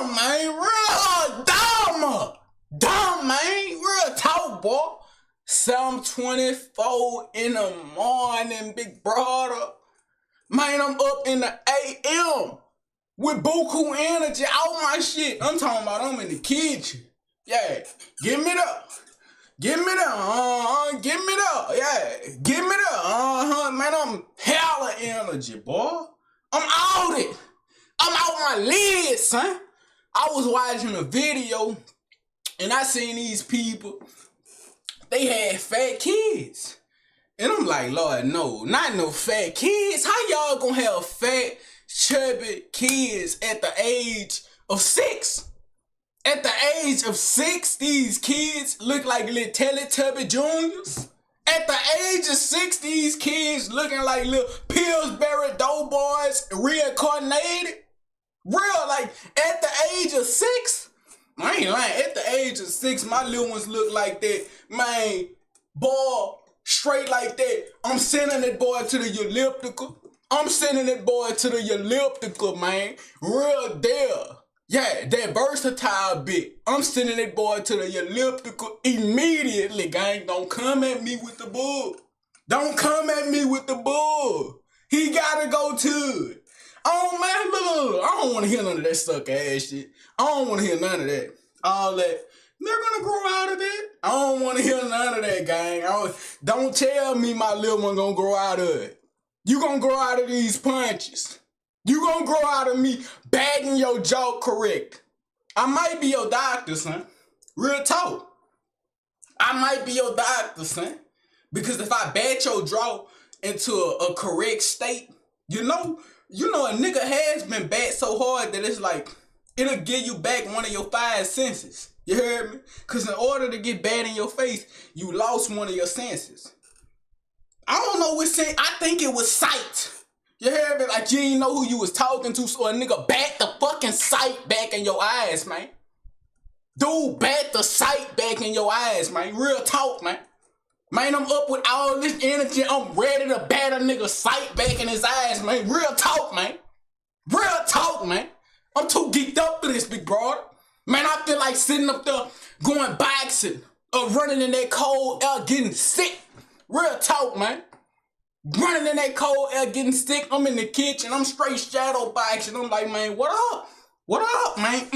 dumb, man. Real dumb. Dumb, man. Real talk, boy. 7:24 in the morning, big brother. Man, I'm up in the AM with buku energy, all my shit. I'm talking about I'm in the kitchen. Yeah, give me the. Give me the, give me the, yeah, give me the, man, I'm hella energy, boy. I'm out it. I'm out my lid, son. I was watching a video and I seen these people, they had fat kids. And I'm like, Lord, no, not no fat kids. How y'all gonna have fat, chubby kids at the age of 6? At the age of 6, these kids look like little Teletubby Juniors. At the age of 6, these kids looking like little Pillsbury Doughboys reincarnated. Real, like, at the age of 6, I ain't lying, at the age of 6, my little ones look like that. Man, boy, straight like that. I'm sending that boy to the elliptical. I'm sending that boy to the elliptical, man. Real deal. Yeah, that versatile bit. I'm sending that boy to the elliptical immediately, gang. Don't come at me with the bull. Don't come at me with the bull. He gotta go to it. Oh, man, look. I don't want to hear none of that suck ass shit. I don't want to hear none of that. All that. They're gonna grow out of it. I don't want to hear none of that, gang. Don't tell me my little one gonna grow out of it. You gonna grow out of these punches. You gonna grow out of me bagging your jaw correct. I might be your doctor, son. Real talk. I might be your doctor, son. Because if I bat your jaw into a correct state, you know a nigga has been bat so hard that it's like, it'll give you back one of your 5 senses. You heard me? Because in order to get bad in your face, you lost one of your senses. I don't know what sense. I think it was sight. You heard me? Like you ain't know who you was talking to, so a nigga bat the fucking sight back in your eyes, man. Dude, bat the sight back in your eyes, man. Real talk, man. Man, I'm up with all this energy. I'm ready to bat a nigga sight back in his eyes, man. Real talk, man. Real talk, man. I'm too geeked up for this, big brother. Man, I feel like sitting up there going boxing or running in that cold air getting sick. Real talk, man. Running in that cold air, getting sick. I'm in the kitchen. I'm straight shadow boxing. I'm like, man, what up? What up, man?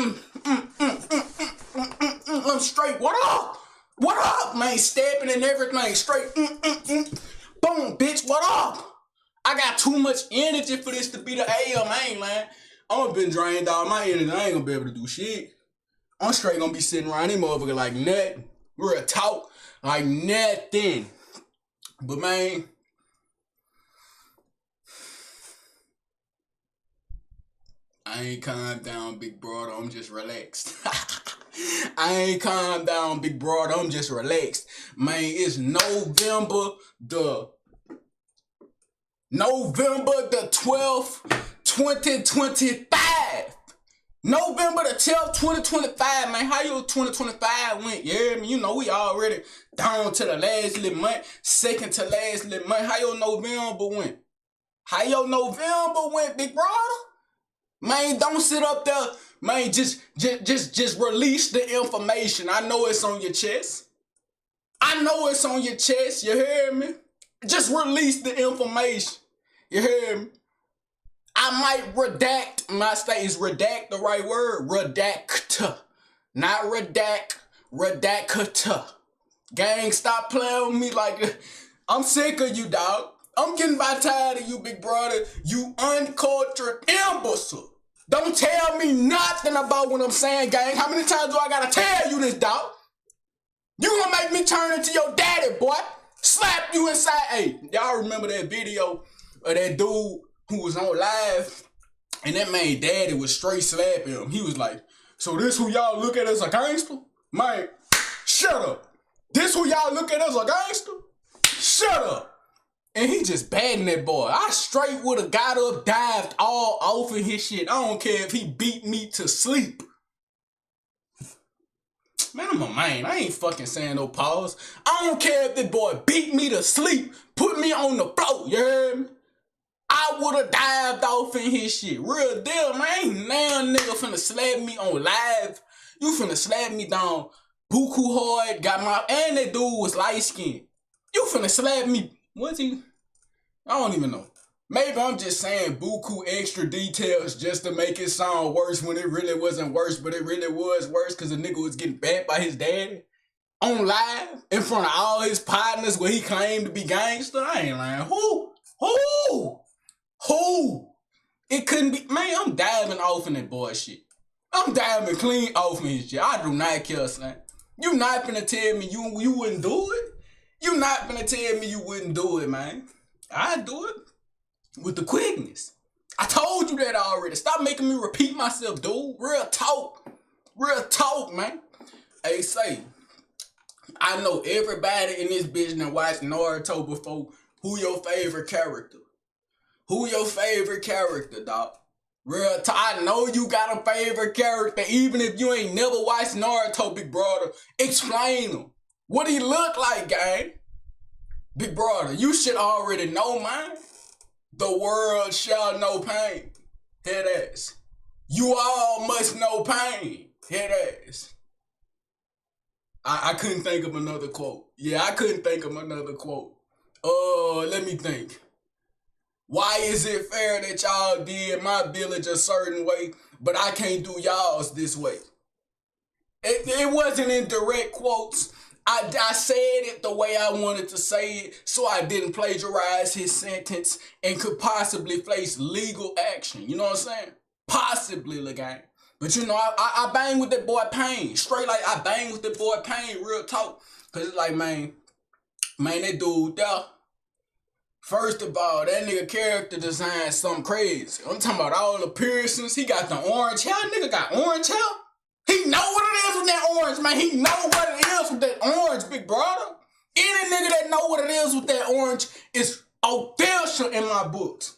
I'm straight. What up? What up, man? Stepping and everything. Straight. Boom, bitch. What up? I got too much energy for this to be the AM, man. I'm been drained all my energy. I ain't gonna be able to do shit. I'm straight gonna be sitting around this motherfucker like nothing. Real talk. Like nothing. But, man, I ain't calmed down, big brother. I'm just relaxed. I ain't calmed down, big brother. I'm just relaxed. Man, it's November the 12th, 2025. November the 12th, 2025, man. How your 2025 went? Yeah, you know, we already down to the last little month, second to last little month. How your November went? How your November went, big brother? Man, don't sit up there. Man, just release the information. I know it's on your chest. I know it's on your chest. You hear me? Just release the information. You hear me? I might redact. My state is redact the right word. Redact. Not redact. Redact. Gang, stop playing with me like that. I'm sick of you, dog. I'm getting by tired of you, big brother. You uncultured imbecile. Don't tell me nothing about what I'm saying, gang. How many times do I gotta tell you this, dog? You gonna make me turn into your daddy, boy. Slap you inside. Hey, y'all remember that video of that dude who was on live and that man daddy was straight slapping him. He was like, so this who y'all look at as a gangster? Man, shut up. This who y'all look at as a gangster? Shut up. And he just batting that boy. I straight would have got up, dived all off in his shit. I don't care if he beat me to sleep. Man, I'm a man. I ain't fucking saying no pause. I don't care if this boy beat me to sleep, put me on the floor, you heard me? I would've dived off in his shit. Real deal, man. Ain't now nigga finna slap me on live. You finna slap me down buku hard. Got my, and that dude was light skinned. You finna slap me. What's he? I don't even know. Maybe I'm just saying buku extra details just to make it sound worse when it really wasn't worse, but it really was worse because the nigga was getting backed by his daddy on live in front of all his partners where he claimed to be gangster. I ain't lying. Who? It couldn't be. Man, I'm diving off in that bullshit. I'm diving clean off in his shit. I do not care, son. You not finna tell me you wouldn't do it? You not finna tell me you wouldn't do it, man. I'd do it with the quickness. I told you that already. Stop making me repeat myself, dude. Real talk, man. Hey, say, I know everybody in this bitch that watched Naruto before. Who your favorite character? Who your favorite character, dog? Real talk. I know you got a favorite character, even if you ain't never watched Naruto, big brother. Explain him. What he look like, gang? Big brother, you should already know, man. The world shall know pain. Head ass. You all must know pain. Head ass. I couldn't think of another quote. Yeah, I couldn't think of another quote. Let me think. Why is it fair that y'all did my village a certain way, but I can't do y'all's this way? It wasn't in direct quotes. I said it the way I wanted to say it, so I didn't plagiarize his sentence and could possibly face legal action. You know what I'm saying? Possibly, the game. But you know, I bang with that boy Pain. Straight like I bang with that boy Pain, real talk. Cause it's like, man, that dude there. First of all, that nigga character design something crazy. I'm talking about all the piercings. He got the orange hair. Nigga got orange hair. He know what it is with that orange, man. He know what it is with that orange, big brother. Any nigga that know what it is with that orange is official in my books.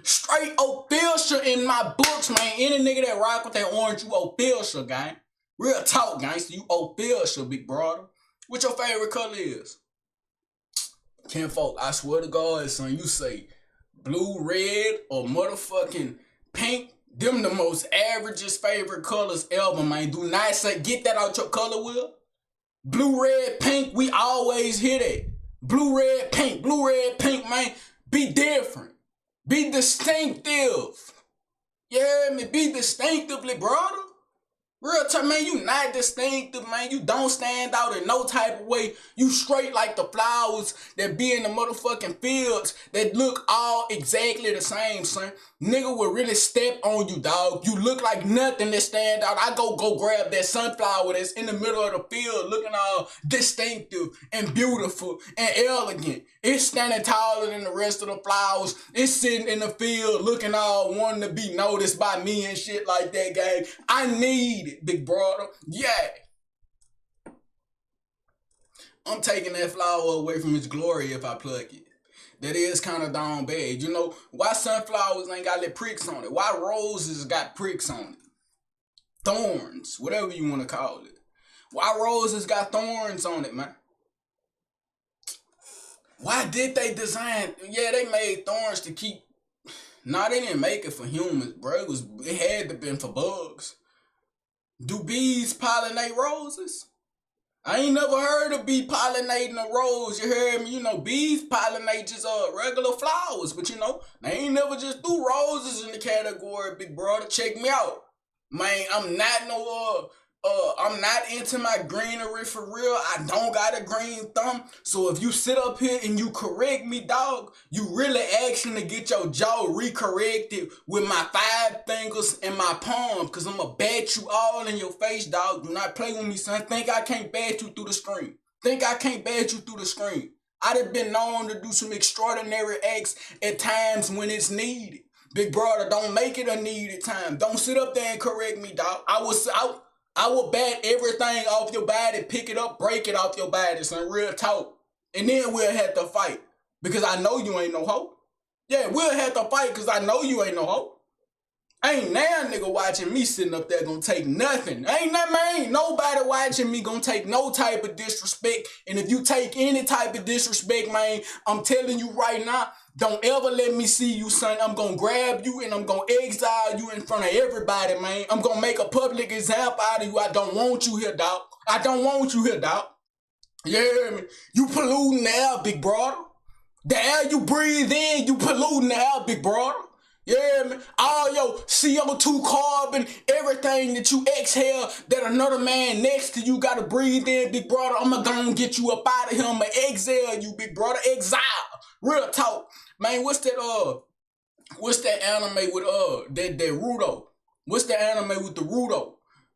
Straight official in my books, man. Any nigga that rock with that orange, you official, gang. Real talk, gang. So you official, big brother. What your favorite color is? Kinfolk, I swear to God, son, you say blue, red, or motherfucking pink. Them the most averagest favorite colors ever, man. Do not say, get that out your color wheel. Blue, red, pink, we always hear that. Blue, red, pink, man. Be different. Be distinctive. Yeah, man, be distinctively, brother. Real time, man, you not distinctive, man. You don't stand out in no type of way. You straight like the flowers that be in the motherfucking fields that look all exactly the same, son. Nigga will really step on you, dog. You look like nothing that stand out. I go grab that sunflower that's in the middle of the field looking all distinctive and beautiful and elegant. It's standing taller than the rest of the flowers. It's sitting in the field looking all wanting to be noticed by me and shit like that, gang. I need it, big brother. Yeah. I'm taking that flower away from its glory if I pluck it. That is kind of down bad. You know, why sunflowers ain't got little pricks on it? Why roses got pricks on it? Thorns, whatever you want to call it. Why roses got thorns on it, man? Why did they design? Yeah, they made thorns to keep. Nah, they didn't make it for humans, bro. It had to been for bugs. Do bees pollinate roses? I ain't never heard of bee pollinating a rose. You heard me? You know, bees pollinate just regular flowers, but you know, they ain't never just threw roses in the category, big brother. Check me out, man. I'm not into my greenery for real. I don't got a green thumb. So if you sit up here and you correct me, dog, you really asking to get your jaw recorrected with my 5 fingers and my palm, cause I'ma bat you all in your face, dog. Do not play with me, son. Think I can't bat you through the screen. I done been known to do some extraordinary acts at times when it's needed. Big brother, don't make it a needed time. Don't sit up there and correct me, dog. I will bat everything off your body, pick it up, break it off your body, son. Real talk. And then we'll have to fight. Because I know you ain't no hoe. Yeah, we'll have to fight because I know you ain't no hoe. Ain't now nigga watching me sitting up there gonna take nothing. Ain't nobody watching me gonna take no type of disrespect. And if you take any type of disrespect, man, I'm telling you right now, Don't ever let me see you, son. I'm gonna grab you and I'm gonna exile you in front of everybody, man. I'm gonna make a public example out of you. I don't want you here, dog. I don't want you here, dog. You hear me? You polluting the air, big brother. The air you breathe in, you polluting the air, big brother. You hear me? All your CO2 carbon, everything that you exhale that another man next to you gotta breathe in, big brother. I'ma gonna get you up out of here. I'ma exile you, big brother. Exile. Real talk. Man, what's that anime with that Rudo? What's the anime with the Rudo?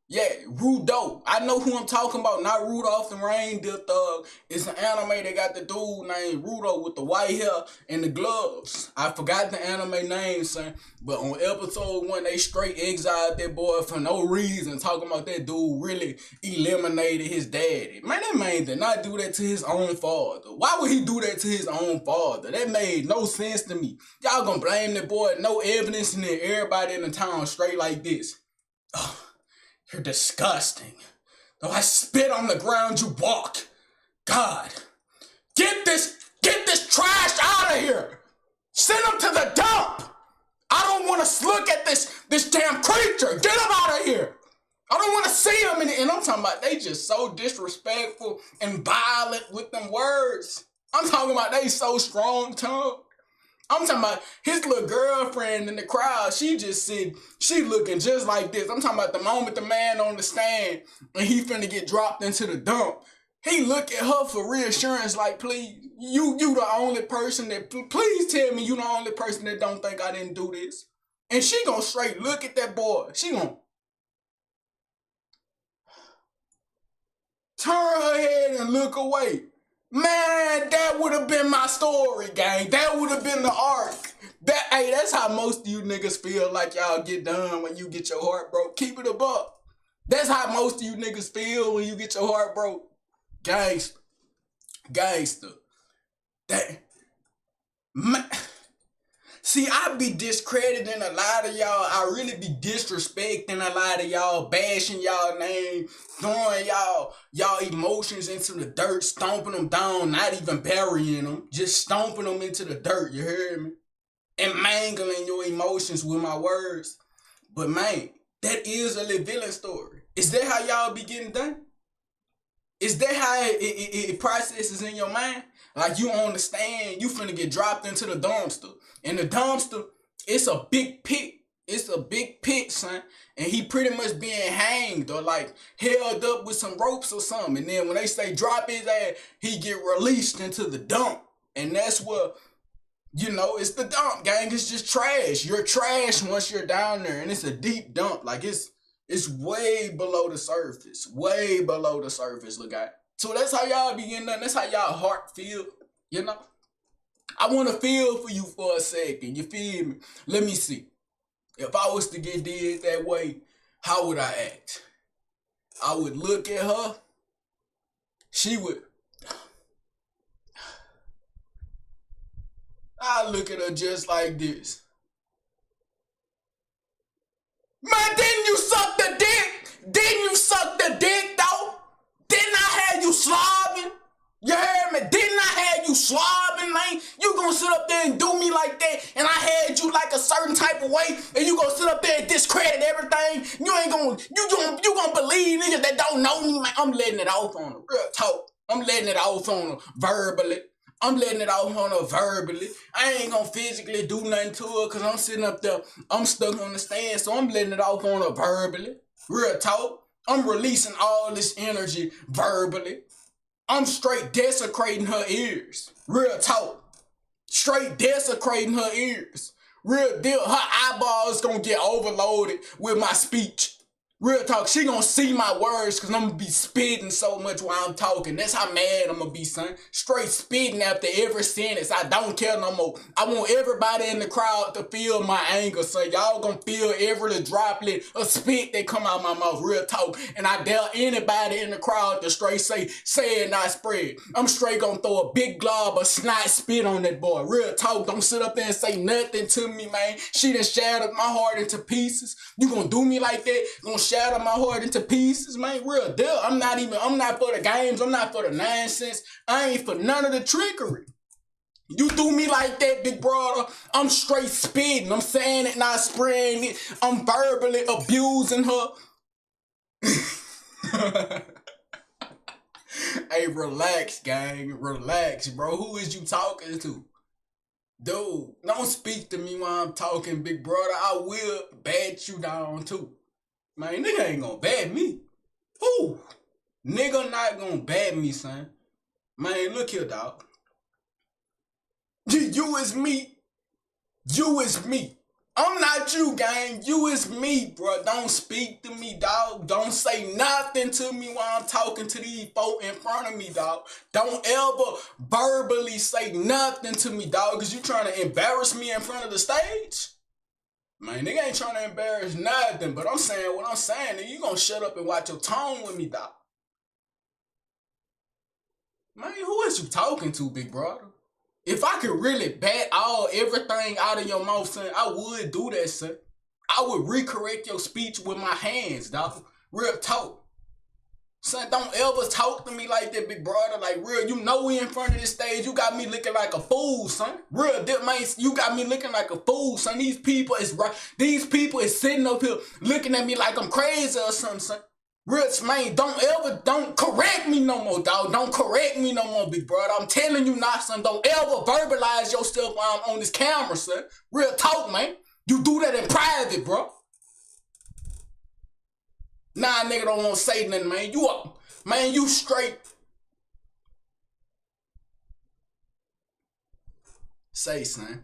Yeah, Rudo. I know who I'm talking about, not Rudolph and Reindeer Thug. It's an anime that got the dude named Rudo with the white hair and the gloves. I forgot the anime name, son. But on episode 1, they straight exiled that boy for no reason, talking about that dude really eliminated his daddy. Man, that man did not do that to his own father. Why would he do that to his own father? That made no sense to me. Y'all gonna blame that boy, no evidence, and then everybody in the town straight like this. Ugh. You're disgusting. Though I spit on the ground you walk. God. Get this trash out of here. Send him to the dump. I don't want to look at this damn creature. Get him out of here. I don't want to see him. And I'm talking about they just so disrespectful and violent with them words. I'm talking about they so strong tongue. I'm talking about his little girlfriend in the crowd. She just said, she looking just like this. I'm talking about the moment the man on the stand and he finna get dropped into the dump. He look at her for reassurance like, please, you the only person that, please tell me you the only person that don't think I didn't do this. And she gonna straight look at that boy. She gonna turn her head and look away. Man, that would have been my story, gang. That would have been the arc. That's how most of you niggas feel like y'all get done when you get your heart broke. Keep it above. That's how most of you niggas feel when you get your heart broke. Gangster. That, man. See, I be discrediting a lot of y'all. I really be disrespecting a lot of y'all, bashing y'all name, throwing y'all emotions into the dirt, stomping them down, not even burying them, just stomping them into the dirt, you hear me? And mangling your emotions with my words. But man, that is a little villain story. Is that how y'all be getting done? Is that how it processes in your mind? Like you on the stand, you finna get dropped into the dumpster. And the dumpster, it's a big pit. It's a big pit, son. And he pretty much being hanged or like held up with some ropes or something. And then when they say drop his ass, he get released into the dump. And that's what, it's the dump, gang. It's just trash. You're trash once you're down there. And it's a deep dump. Like it's way below the surface. Way below the surface, look at. So that's how y'all be getting done. That's how y'all heart feel, I want to feel for you for a second. You feel me? Let me see. If I was to get did that way, how would I act? I would look at her. I look at her just like this. Man, didn't you suck the dick? Didn't you suck the dick, though? Didn't I have you slobbing? You heard me? Didn't I have you slobbing, man? You gonna sit up there and do me like that, and I had you like a certain type of way, and you gonna sit up there and discredit everything? You gonna believe niggas that don't know me, man? I'm letting it off on her, real talk. I'm letting it off on her verbally. I ain't gonna physically do nothing to her because I'm sitting up there, I'm stuck on the stand, so I'm letting it off on her verbally. Real talk. I'm releasing all this energy verbally. I'm straight desecrating her ears. Real talk. Straight desecrating her ears. Real deal. Her eyeballs gonna get overloaded with my speech. Real talk. She gonna see my words because I'm gonna be spitting so much while I'm talking. That's how mad I'm gonna be, son. Straight spitting after every sentence. I don't care no more. I want everybody in the crowd to feel my anger, son. Y'all gonna feel every droplet of spit that come out my mouth. Real talk. And I dare anybody in the crowd to straight say it not spread. I'm straight gonna throw a big glob of snot spit on that boy. Real talk. Don't sit up there and say nothing to me, man. She done shattered my heart into pieces. You gonna do me like that? Gonna shatter my heart into pieces, man. Real deal. I'm not for the games. I'm not for the nonsense. I ain't for none of the trickery. You do me like that, big brother. I'm straight spitting. I'm saying it, not spraying it. I'm verbally abusing her. Hey, relax, gang. Relax, bro. Who is you talking to? Dude, don't speak to me while I'm talking, big brother. I will bat you down, too. Man, nigga ain't gonna bat me. Who? Nigga not gonna bat me, son. Man, look here, dog. You is me. You is me. I'm not you, gang. You is me, bro. Don't speak to me, dog. Don't say nothing to me while I'm talking to these folk in front of me, dog. Don't ever verbally say nothing to me, dog, because you trying to embarrass me in front of the stage. Man, nigga ain't trying to embarrass nothing, but I'm saying what I'm saying, nigga. You gonna shut up and watch your tone with me, dog. Man, who is you talking to, big brother? If I could really bat everything out of your mouth, son, I would do that, son. I would recorrect your speech with my hands, dog. Real talk. Son, don't ever talk to me like that, big brother. Like, real, you know we in front of this stage. You got me looking like a fool, son. Real, man, you got me looking like a fool, son. These people is sitting up here looking at me like I'm crazy or something, son. Real, man, don't correct me no more, dog. Don't correct me no more, big brother. I'm telling you not, son. Don't ever verbalize yourself while I'm on this camera, son. Real talk, man. You do that in private, bro. Nah, nigga don't want to say nothing, man. You up. Man, you straight. Say, son.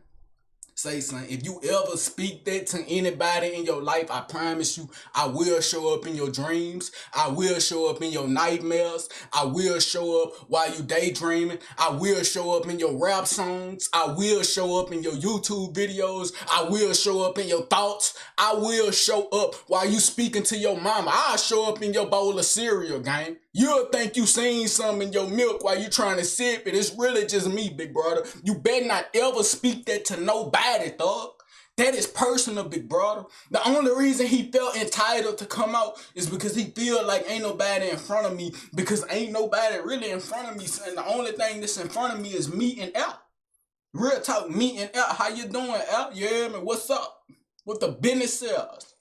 Say, son, if you ever speak that to anybody in your life, I promise you, I will show up in your dreams. I will show up in your nightmares. I will show up while you daydreaming. I will show up in your rap songs. I will show up in your YouTube videos. I will show up in your thoughts. I will show up while you speaking to your mama. I'll show up in your bowl of cereal, gang. You'll think you seen something in your milk while you trying to sip it. It's really just me, big brother. You better not ever speak that to nobody, dog. That is personal, big brother. The only reason he felt entitled to come out is because he feel like ain't nobody in front of me, because ain't nobody really in front of me. And the only thing that's in front of me is me and Al. Real talk, me and Al. How you doing, Al? Yeah, man, what's up? What the business is?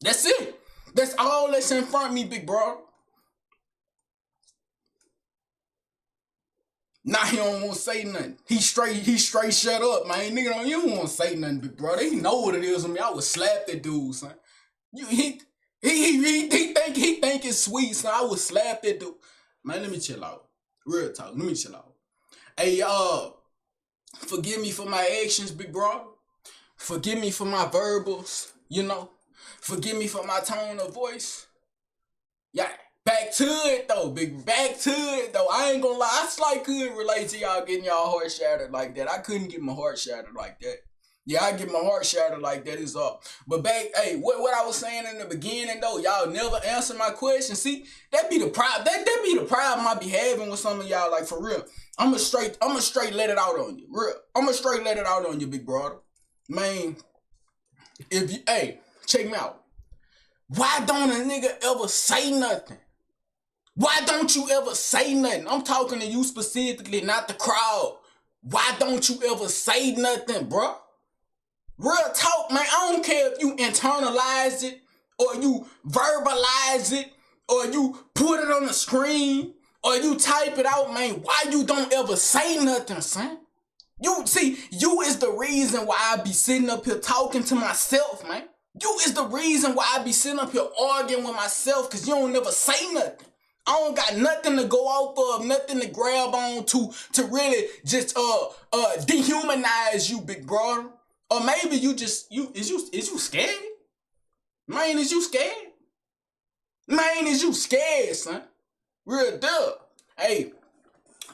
That's it. That's all that's in front of me, big brother. Now he don't want to say nothing. He straight shut up, man. Nigga, you don't want to say nothing, big brother. He know what it is with me. I would slap that dude, son. He think it's sweet, son. I would slap that dude. Man, let me chill out. Real talk. Let me chill out. Hey, forgive me for my actions, big brother. Forgive me for my verbals, you know. Forgive me for my tone of voice. Yeah. Back to it though, big. Back to it though. I ain't gonna lie. I slightly couldn't relate to y'all getting y'all heart shattered like that. I couldn't get my heart shattered like that. Yeah, I get my heart shattered like that is up. But back, hey, what I was saying in the beginning though, y'all never answer my question. See, that be the problem. That be the problem I be having with some of y'all. Like for real, I'ma straight let it out on you. Real, I'ma straight let it out on you, big brother. Man, if you, hey, check me out. Why don't a nigga ever say nothing? Why don't you ever say nothing? I'm talking to you specifically, not the crowd. Why don't you ever say nothing, bro? Real talk, man. I don't care if you internalize it, or you verbalize it, or you put it on the screen, or you type it out, man. Why you don't ever say nothing, son? You see, you is the reason why I be sitting up here talking to myself, man. You is the reason why I be sitting up here arguing with myself, because you don't never say nothing. I don't got nothing to go off of, nothing to grab on to really just dehumanize you, big brother. Or maybe you just is you scared? Man, is you scared? Man, is you scared, son? Real deal. Hey,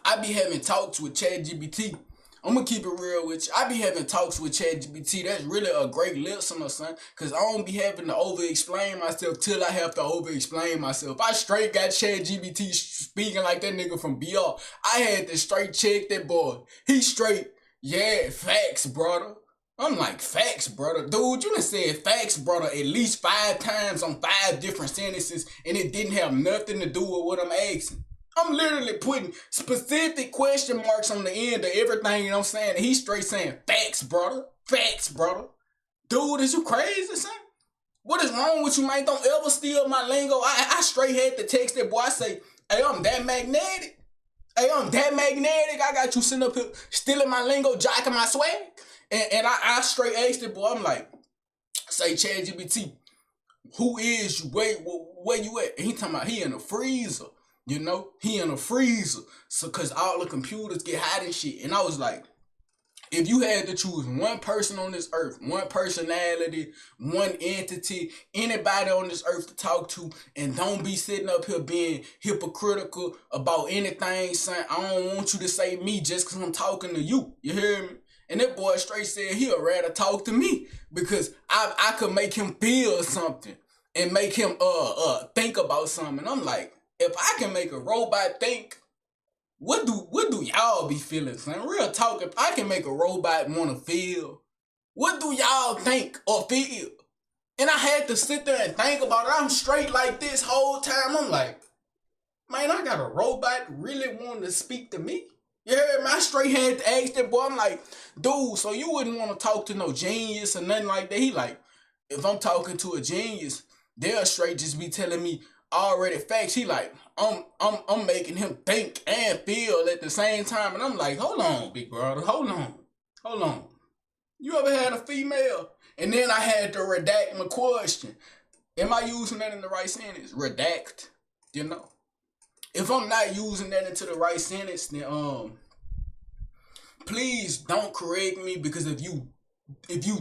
I be having talks with ChatGPT. I'm gonna keep it real with you. I be having talks with ChatGPT. That's really a great listener, son. Cause I don't be having to over-explain myself till I have to over-explain myself. I straight got ChatGPT speaking like that nigga from BR. I had to straight check that boy. He straight, yeah, facts, brother. I'm like, facts, brother. Dude, you done said facts, brother, at least 5 times on 5 different sentences, and it didn't have nothing to do with what I'm asking. I'm literally putting specific question marks on the end of everything, you know what I'm saying? And he's straight saying, facts, brother. Facts, brother. Dude, is you crazy, son? What is wrong with you, man? Don't ever steal my lingo. I straight had to text that boy. I say, hey, I'm that magnetic. Hey, I'm that magnetic. I got you sitting up here stealing my lingo, jocking my swag. And I straight asked it, boy. I'm like, say, ChatGPT, who is you? Where you at? And he talking about he in a freezer. You know, he in a freezer. So, cause all the computers get hot and shit. And I was like, if you had to choose one person on this earth, one personality, one entity, anybody on this earth to talk to, and don't be sitting up here being hypocritical about anything, son, I don't want you to say me just because I'm talking to you. You hear me? And that boy straight said he'd rather talk to me because I could make him feel something and make him think about something. And I'm like, if I can make a robot think, what do y'all be feeling, son? Real talk, if I can make a robot want to feel, what do y'all think or feel? And I had to sit there and think about it. I'm straight like this whole time. I'm like, man, I got a robot really wanting to speak to me? Yeah, man, I straight had to ask that boy. I'm like, dude, so you wouldn't want to talk to no genius or nothing like that? He like, if I'm talking to a genius, they'll straight just be telling me already facts. He like, I'm making him think and feel at the same time. And I'm like, hold on, big brother, hold on. You ever had a female? And then I had to redact my question. Am I using that in the right sentence? Redact, you know? If I'm not using that into the right sentence, then please don't correct me, because if you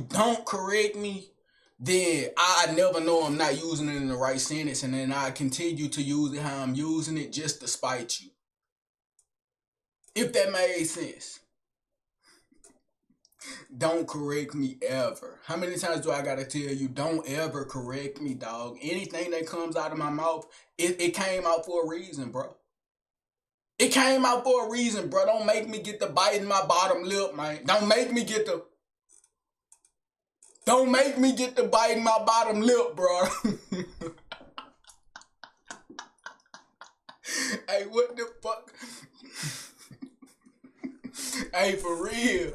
don't correct me, then I never know I'm not using it in the right sentence, and then I continue to use it how I'm using it just to spite you. If that made sense. Don't correct me ever. How many times do I gotta tell you, don't ever correct me, dog? Anything that comes out of my mouth, it came out for a reason, bro. It came out for a reason, bro. Don't make me get the bite in my bottom lip, man. Don't make me get the bite in my bottom lip, bro. Hey, what the fuck? Hey, for real,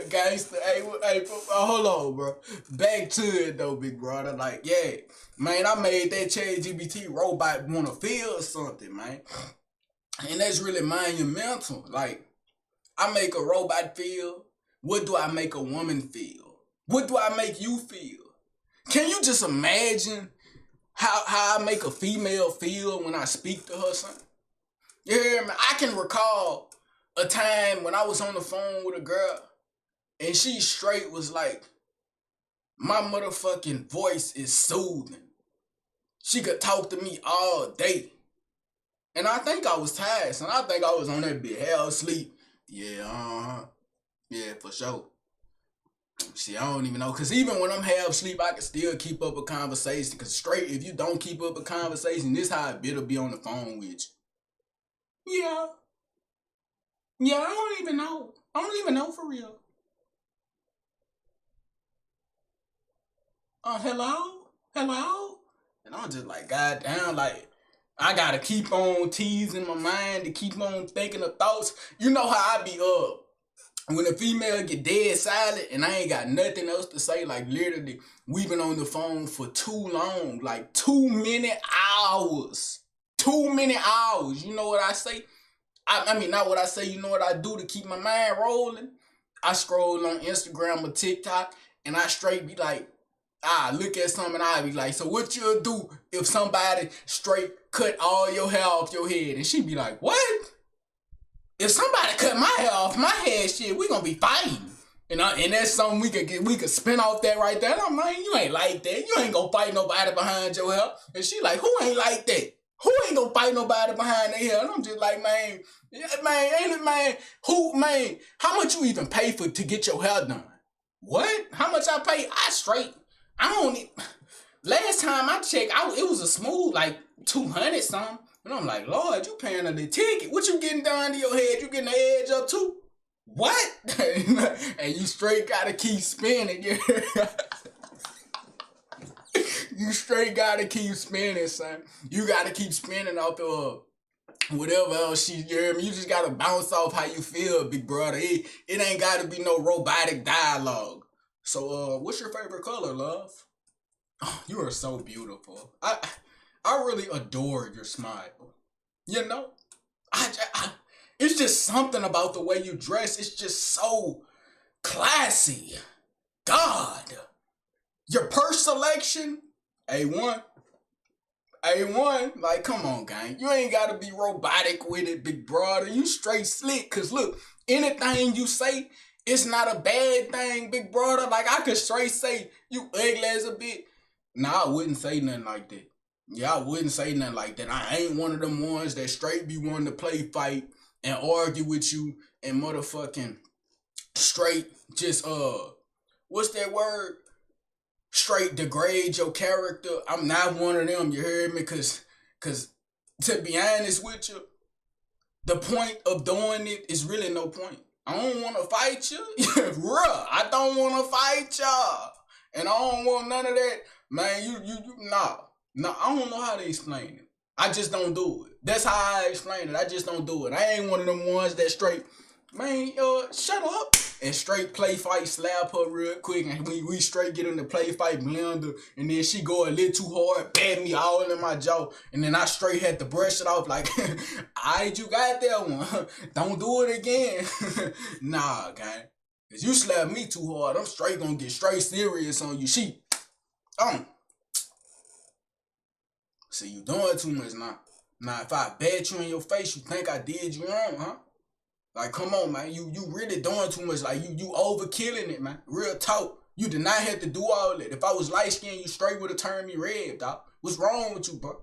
gangster. Hey, hold on, bro. Back to it though, big brother. Like, yeah, man, I made that ChatGPT robot wanna feel something, man. And that's really monumental. Like, I make a robot feel. What do I make a woman feel? What do I make you feel? Can you just imagine how I make a female feel when I speak to her, son? Yeah, man, I can recall a time when I was on the phone with a girl and she straight was like, my motherfucking voice is soothing. She could talk to me all day. And I think I was tired, son. I think I was on that bit, hell asleep. Yeah, yeah, for sure. See, I don't even know. Because even when I'm half asleep, I can still keep up a conversation. Because straight, if you don't keep up a conversation, this how it better be on the phone with you. Yeah. Yeah, I don't even know. I don't even know for real. Hello? Hello? And I'm just like, goddamn, like, I gotta keep on teasing my mind to keep on thinking of thoughts. You know how I be when a female get dead silent and I ain't got nothing else to say, like literally we've been on the phone for too long, like too many hours. Too many hours. You know what I say? I mean, not what I say, you know what I do to keep my mind rolling? I scroll on Instagram or TikTok and I straight be like, look at something and I be like, so what you'll do if somebody straight cut all your hair off your head? And she be like, what? If somebody cut my hair off my head, shit, we gonna be fighting. And that's something we could spin off that right there. And I'm like, you ain't like that. You ain't gonna fight nobody behind your hair. And she like, who ain't like that? Who ain't gonna fight nobody behind their hair? And I'm just like, man, ain't it, man? Man, how much you even pay to get your hair done? What? How much I pay? I don't need, last time I checked, it was a smooth, like 200 something. And I'm like, Lord, you paying the ticket. What you getting done to your head? You getting the edge up too? What? And you straight gotta keep spinning. You straight gotta keep spinning, son. You gotta keep spinning off whatever else you hear me. You just gotta bounce off how you feel, big brother. It ain't gotta be no robotic dialogue. So, what's your favorite color, love? Oh, you are so beautiful. I really adore your smile. You know, I it's just something about the way you dress. It's just so classy. God, your purse selection, A1. A1, like, come on, gang. You ain't gotta be robotic with it, big brother. You straight slick. Cause look, anything you say, it's not a bad thing, big brother. Like, I could straight say, you ugly as a bit. Nah, I wouldn't say nothing like that. Yeah, I wouldn't say nothing like that. I ain't one of them ones that straight be wanting to play fight and argue with you and motherfucking straight just, what's that word? Straight degrade your character. I'm not one of them, you heard me? Cause to be honest with you, the point of doing it is really no point. I don't wanna fight you. Bruh, I don't wanna fight y'all. And I don't want none of that. Man, nah. Nah, I don't know how to explain it. I just don't do it. That's how I explain it. I just don't do it. I ain't one of them ones that straight, man, shut up. And straight play fight, slap her real quick, and we straight get in the play fight blender, and then she go a little too hard, bad me all in my jaw, and then I straight had to brush it off like, alright, you got that one. Don't do it again. Nah, gang. Cause you slap me too hard, I'm straight gonna get straight serious on you. See, you doing too much now. Now, if I bet you in your face, you think I did you wrong, huh? Like, come on, man. You really doing too much. Like, you overkilling it, man. Real talk. You did not have to do all that. If I was light skinned, you straight would have turned me red, dog. What's wrong with you, bro?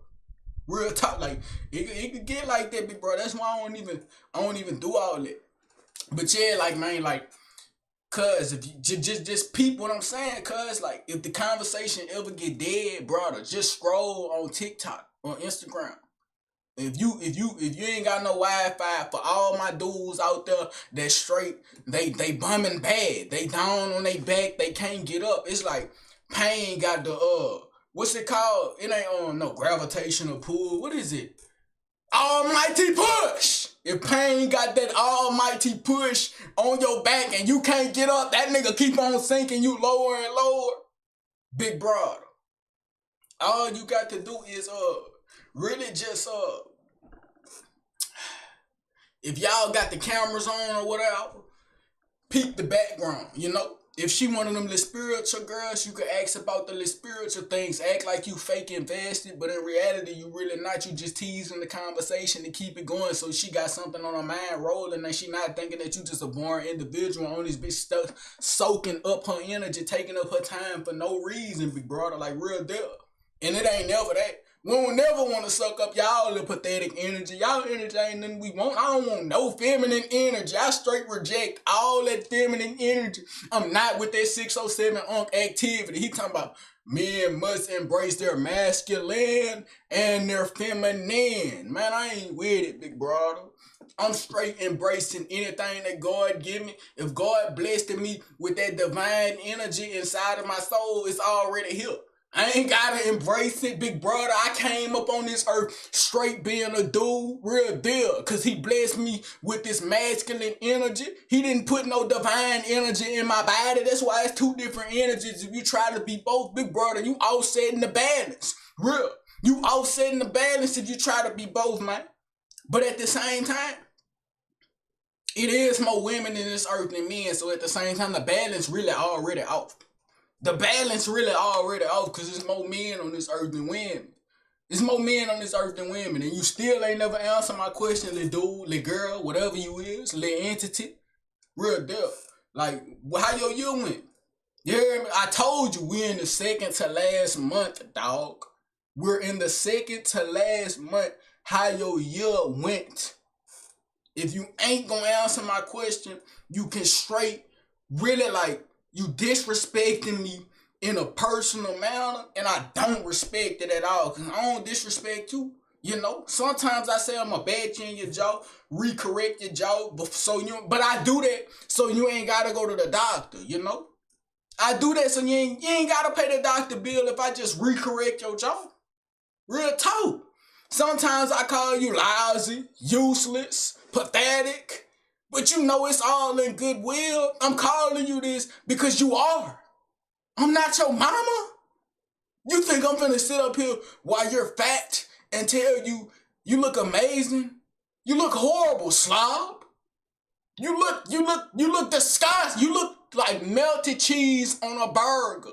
Real talk. Like, it could get like that, big bro. That's why I don't even do all that. But yeah, like, man, like, cuz if you just peep what I'm saying, cuz like if the conversation ever get dead, brother, just scroll on TikTok or Instagram. If you ain't got no Wi-Fi, for all my dudes out there that straight, they bumming bad. They down on their back, they can't get up. It's like pain got the what's it called? It ain't on no gravitational pull. What is it? Almighty push. If pain got that almighty push on your back and you can't get up, that nigga keep on sinking you lower and lower. Big brother. All you got to do is really just if y'all got the cameras on or whatever, peek the background, you know? If she one of them little spiritual girls, you could ask about the little spiritual things. Act like you fake invested, but in reality, you really not. You just teasing the conversation to keep it going so she got something on her mind rolling and she not thinking that you just a boring individual on this bitch stuck soaking up her energy, taking up her time for no reason, big brother, like real deal. And it ain't never that. We don't never want to suck up y'all little pathetic energy. Y'all energy ain't nothing we want. I don't want no feminine energy. I straight reject all that feminine energy. I'm not with that 607 activity. He talking about men must embrace their masculine and their feminine. Man, I ain't with it, big brother. I'm straight embracing anything that God give me. If God blessed me with that divine energy inside of my soul, it's already here. I ain't gotta embrace it, big brother. I came up on this earth straight being a dude, real deal. Cause he blessed me with this masculine energy. He didn't put no divine energy in my body. That's why it's two different energies. If you try to be both, big brother, you offsetting the balance. Real. You offsetting the balance if you try to be both, man. But at the same time, it is more women in this earth than men. So at the same time, the balance really already off. The balance really already off because there's more men on this earth than women. There's more men on this earth than women. And you still ain't never answered my question, little dude, little girl, whatever you is, little entity. Real deal. Like, how your year went? You hear me? I told you we're in the second to last month, dog. We're in the second to last month. How your year went? If you ain't gonna answer my question, you can straight really like you disrespecting me in a personal manner, and I don't respect it at all. Cause I don't disrespect you. You know, sometimes I say I'm going to bat you in your jaw, recorrect your jaw, but I do that so you ain't gotta go to the doctor. You know, I do that so you ain't gotta pay the doctor bill if I just recorrect your jaw. Real talk. Sometimes I call you lousy, useless, pathetic, but you know it's all in goodwill. I'm calling you this because you are. I'm not your mama. You think I'm finna sit up here while you're fat and tell you you look amazing? You look horrible, slob. You look disgusting. You look like melted cheese on a burger.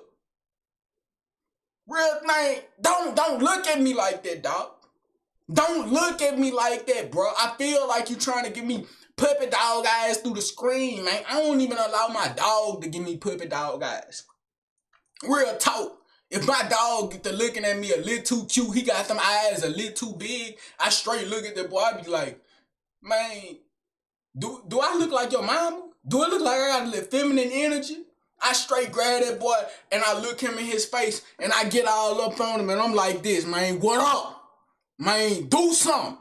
Real thing, don't look at me like that, dog. Don't look at me like that, bro. I feel like you trying to give me puppy dog eyes through the screen, man. I don't even allow my dog to give me puppy dog eyes. Real talk. If my dog get to looking at me a little too cute, he got them eyes a little too big, I straight look at that boy, I be like, man, do I look like your mama? Do it look like I got a little feminine energy? I straight grab that boy and I look him in his face and I get all up on him and I'm like this, man, what up? Man, do something.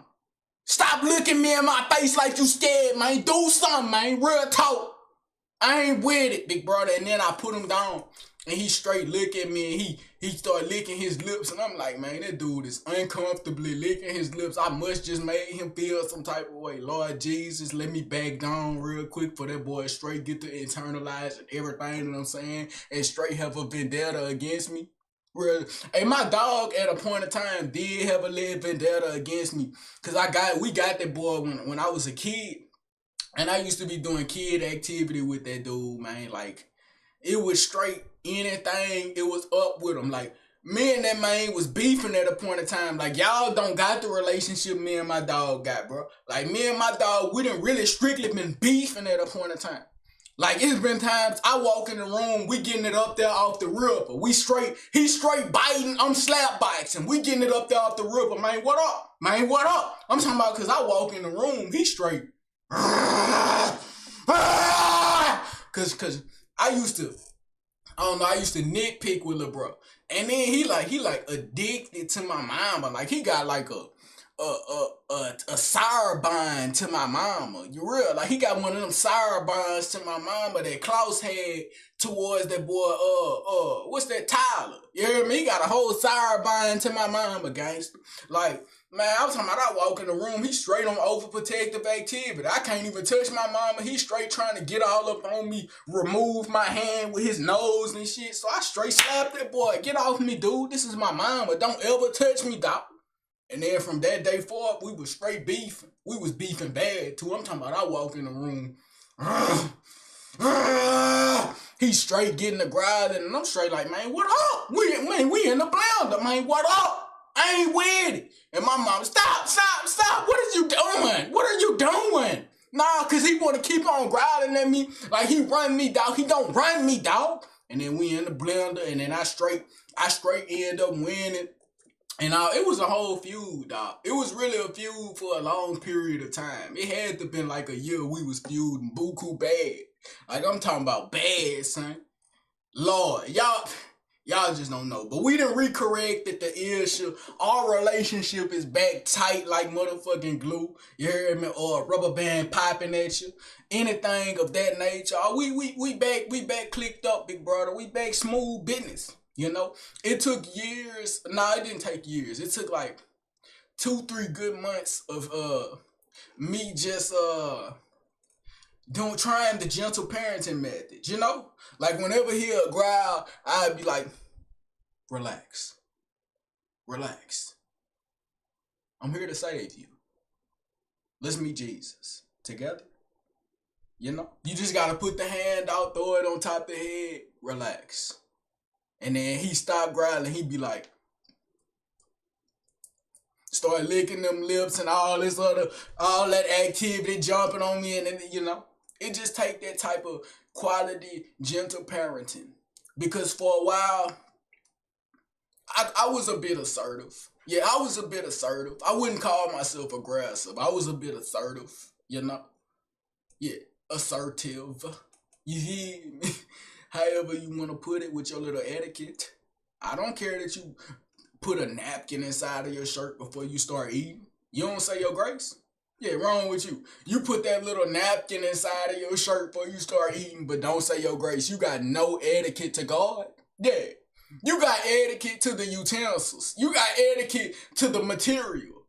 Stop looking me in my face like you scared, man. Do something, man. Real talk. I ain't with it, big brother. And then I put him down and he straight look at me and he started licking his lips and I'm like, man, that dude is uncomfortably licking his lips. I must just made him feel some type of way. Lord Jesus, let me back down real quick for that boy straight get to internalize everything that I'm saying and straight have a vendetta against me. Real. Hey, my dog at a point in time did have a little vendetta against me. Cause we got that boy when I was a kid. And I used to be doing kid activity with that dude, man. Like, it was straight anything, it was up with him. Like, me and that man was beefing at a point in time. Like, y'all don't got the relationship me and my dog got, bro. Like, me and my dog, we done really strictly been beefing at a point in time. Like, it's been times I walk in the room, we getting it up there off the ripper. He straight biting, I'm slap biting. We getting it up there off the ripper. Man, what up? Man, what up? I'm talking about cause I walk in the room, he straight. Cause I used to nitpick with lil' bro. And then he addicted to my mama. Like he got like a sour bond to my mama. You real? Like he got one of them sour bonds to my mama that Klaus had towards that boy, what's that, Tyler? You hear me? He got a whole sour bond to my mama, gangster. Like, man, I was talking about I walk in the room, he straight on overprotective activity. I can't even touch my mama. He straight trying to get all up on me, remove my hand with his nose and shit. So I straight slapped that boy. Get off me, dude. This is my mama. Don't ever touch me, dog. And then from that day forward, we was straight beefing. We was beefing bad too. I'm talking about I walk in the room. He straight getting the growling and I'm straight like, man, what up? We in the blender, man, what up? I ain't with it. And my mom, stop. What are you doing? What are you doing? Nah, cause he wanna keep on growling at me like he run me, dog. He don't run me, dog. And then we in the blender and then I straight end up winning. And it was a whole feud, dog. It was really a feud for a long period of time. It had to been like a year we was feuding buku bad. Like I'm talking about bad, son. Lord, y'all just don't know. But we done recorrected the issue. Our relationship is back tight like motherfucking glue. You heard me? Or a rubber band popping at you. Anything of that nature. We back clicked up, big brother. We back smooth business. You know, it took years. It didn't take years. It took like 2-3 good months of me just trying the gentle parenting method. You know, like whenever he'll growl, I'd be like, relax. I'm here to save you. Let's meet Jesus together. You know, you just gotta put the hand out, throw it on top of the head, relax. And then he stopped growling. He'd be like, start licking them lips and all that activity jumping on me. And then, you know, it just take that type of quality, gentle parenting. Because for a while, I was a bit assertive. Yeah, I was a bit assertive. I wouldn't call myself aggressive. I was a bit assertive, you know? Yeah, assertive. You hear me? However you want to put it with your little etiquette. I don't care that you put a napkin inside of your shirt before you start eating. You don't say your grace? Yeah, wrong with you. You put that little napkin inside of your shirt before you start eating, but don't say your grace. You got no etiquette to God. Yeah. You got etiquette to the utensils. You got etiquette to the material.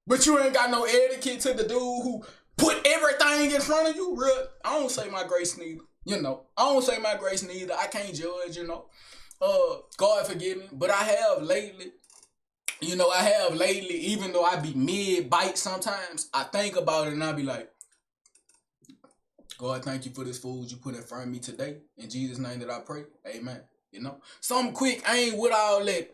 But you ain't got no etiquette to the dude who put everything in front of you. Real, I don't say my grace neither. You know, I don't say my grace neither. I can't judge, you know. God forgive me. But I have lately, even though I be mid-bite sometimes, I think about it and I be like, God, thank you for this food you put in front of me today. In Jesus' name that I pray. Amen. You know, something quick. I ain't with all that.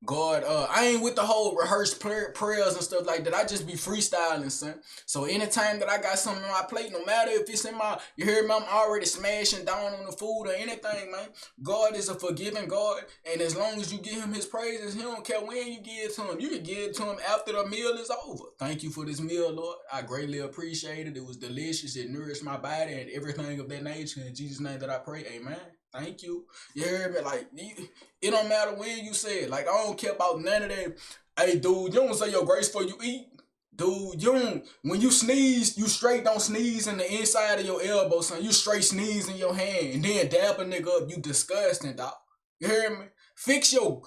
God, I ain't with the whole rehearsed prayers and stuff like that. I just be freestyling, son. So anytime that I got something on my plate, no matter if it's in my, you hear me, I'm already smashing down on the food or anything, man. God is a forgiving God, and as long as you give him his praises, he don't care when you give it to him. You can give it to him after the meal is over. Thank you for this meal, Lord. I greatly appreciate it. It was delicious. It nourished my body and everything of that nature. In Jesus' name that I pray, amen. Thank you. You hear me? Like, it don't matter when you say it. Like, I don't care about none of that. Hey, dude, you don't say your grace before you eat. Dude, you don't, when you sneeze, you straight don't sneeze in the inside of your elbow, son. You straight sneeze in your hand and then dab a nigga up. You disgusting, dog. You hear me? Fix your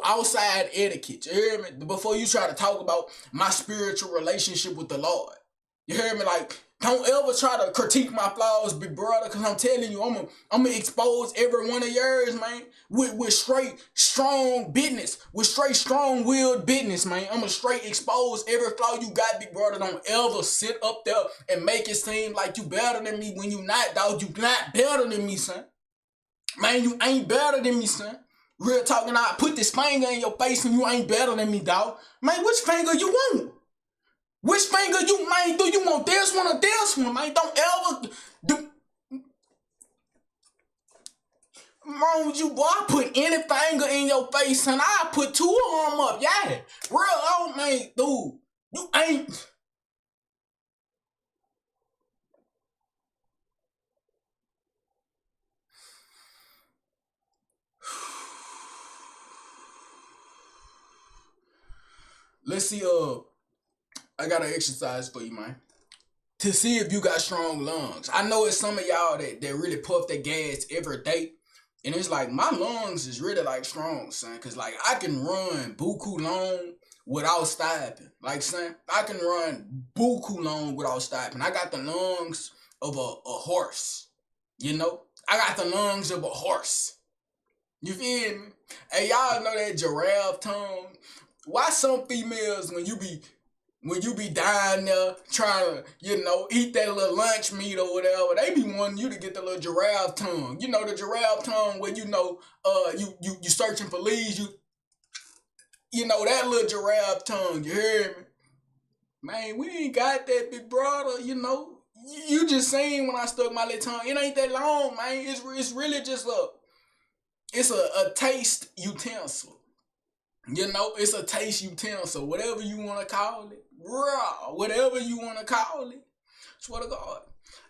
outside etiquette. You hear me? Before you try to talk about my spiritual relationship with the Lord. You hear me? Like, don't ever try to critique my flaws, big brother, because I'm telling you, I'm gonna expose every one of yours, man, with straight, strong business, with straight, strong-willed business, man. I'm gonna straight expose every flaw you got, big brother. Don't ever sit up there and make it seem like you better than me when you not, dog. You not better than me, son. Man, you ain't better than me, son. Real talking, I put this finger in your face and you ain't better than me, dog. Man, which finger you want? Which finger you, man, do you want this one or this one, man? Don't ever do wrong with you, boy. I put any finger in your face and I put two of them up, yeah. Real old, man, dude. You ain't. Let's see, I got an exercise for you, man. To see if you got strong lungs. I know it's some of y'all that really puff their gas every day. And it's like, my lungs is really like strong, son. Cause like I can run buku long without stopping. Like, son, I can run buku long without stopping. I got the lungs of a horse. You know? I got the lungs of a horse. You feel me? Hey, y'all know that giraffe tongue? Why some females, when you be down there trying to, eat that little lunch meat or whatever, they be wanting you to get the little giraffe tongue. You know, the giraffe tongue where, you searching for leads, that little giraffe tongue, you hear me? Man, we ain't got that, big brother, You just saying when I stuck my little tongue, it ain't that long, man. It's really just a taste utensil. It's a taste utensil, whatever you want to call it. Raw, whatever you want to call it. Swear to God.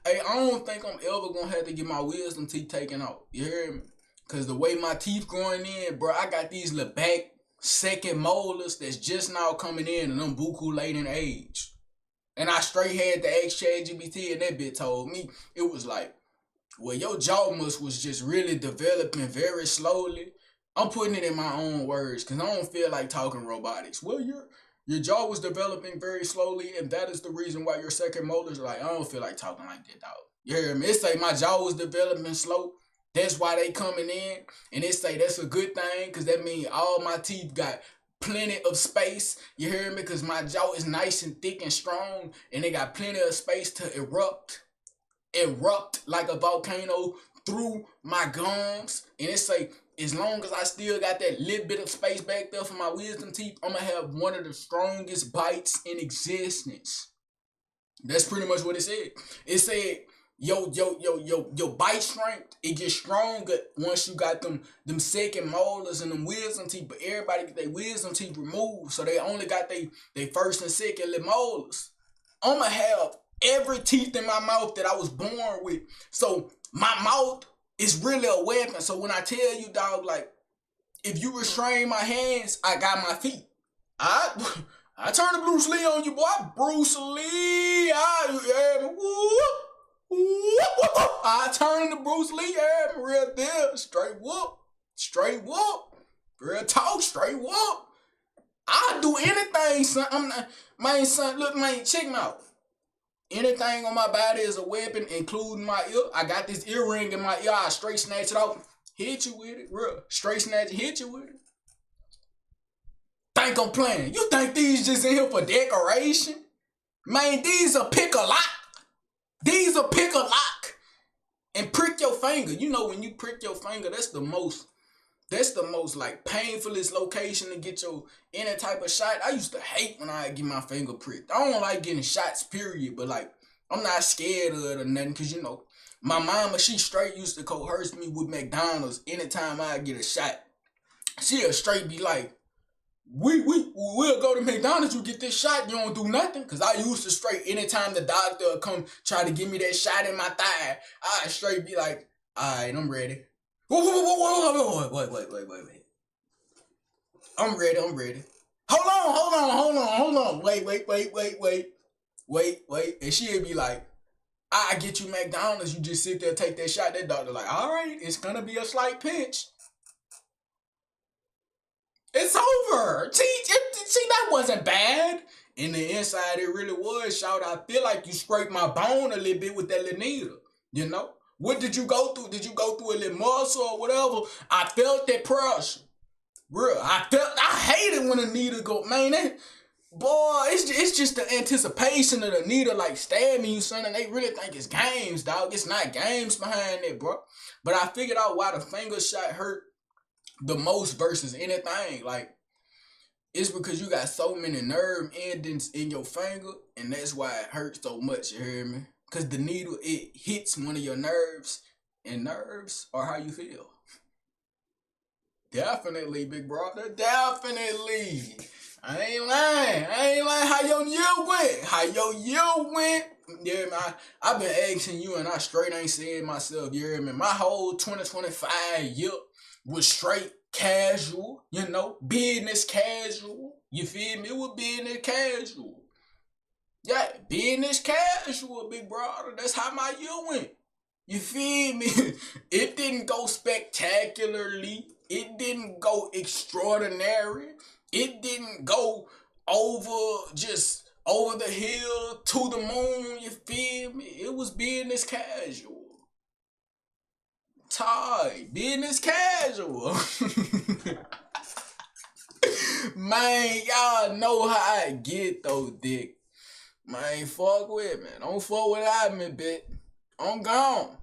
Hey, I don't think I'm ever going to have to get my wisdom teeth taken out. You hear me? Because the way my teeth growing in, bro, I got these little back second molars that's just now coming in and I'm buku late in age. And I straight had to ask ChatGPT and that bit told me, it was like, well, your jaw muscle was just really developing very slowly. I'm putting it in my own words because I don't feel like talking robotics. Well, your jaw was developing very slowly, and that is the reason why your second molars are like, I don't feel like talking like that, dog. You hear me? It say my jaw was developing slow. That's why they coming in. And it say that's a good thing because that means all my teeth got plenty of space. You hear me? Because my jaw is nice and thick and strong, and they got plenty of space to erupt like a volcano through my gums. And it say, as long as I still got that little bit of space back there for my wisdom teeth, I'm gonna have one of the strongest bites in existence. That's pretty much what it said. It said, your bite strength, it gets stronger once you got them second molars and them wisdom teeth, but everybody get their wisdom teeth removed, so they only got they first and second little molars. I'm gonna have every teeth in my mouth that I was born with. So my mouth is really a weapon. So when I tell you, dog, like, if you restrain my hands, I got my feet. I turn the Bruce Lee on you, boy. Bruce Lee. I turn the Bruce Lee, real deal. Straight whoop. Straight whoop. Real talk, straight whoop. I do anything, son. I'm not, man, son, look, man, check me out. Anything on my body is a weapon, including my ear. I got this earring in my ear. I straight snatch it out. Hit you with it, real. Straight snatch it, hit you with it. Think I'm playing. You think these just in here for decoration? Man, these are pick a lock. These are pick a lock. And prick your finger. You know when you prick your finger, that's the most like painfulest location to get your any type of shot. I used to hate when I get my finger pricked. I don't like getting shots, period. But like, I'm not scared of it or nothing, cause you know, my mama, she straight used to coerce me with McDonald's anytime I get a shot. She'll straight be like, we'll go to McDonald's, you get this shot, you don't do nothing. Cause I used to straight anytime the doctor would come try to give me that shot in my thigh, I straight be like, alright, I'm ready. Wait. I'm ready. Hold on. Wait. And she'll be like, I get you McDonald's, you just sit there, take that shot. That doctor like, all right, it's gonna be a slight pinch. It's over. See, that wasn't bad. In the inside, it really was. Shout, I feel like you scraped my bone a little bit with that little needle. You know? What did you go through? Did you go through a little muscle or whatever? I felt that pressure. Real. I hate it when a needle go, man, boy, it's just the anticipation of the needle like stabbing you, son, and they really think it's games, dog. It's not games behind it, bro. But I figured out why the finger shot hurt the most versus anything. Like, it's because you got so many nerve endings in your finger, and that's why it hurts so much, you hear me? Because the needle, it hits one of your nerves, and nerves are how you feel. Definitely, big brother, definitely. I ain't lying. How your year went? Yeah, man, I've been asking you, and I straight ain't saying myself, you hear me? My whole 2025 year was straight casual, you know, business casual. You feel me? It was business casual. Yeah, business casual, big brother. That's how my year went. You feel me? It didn't go spectacularly. It didn't go extraordinary. It didn't go over the hill to the moon. You feel me? It was business casual. Ty, business casual. Man, y'all know how I get though, dick. Man, fuck with me. Don't fuck without me, bitch. I'm gone.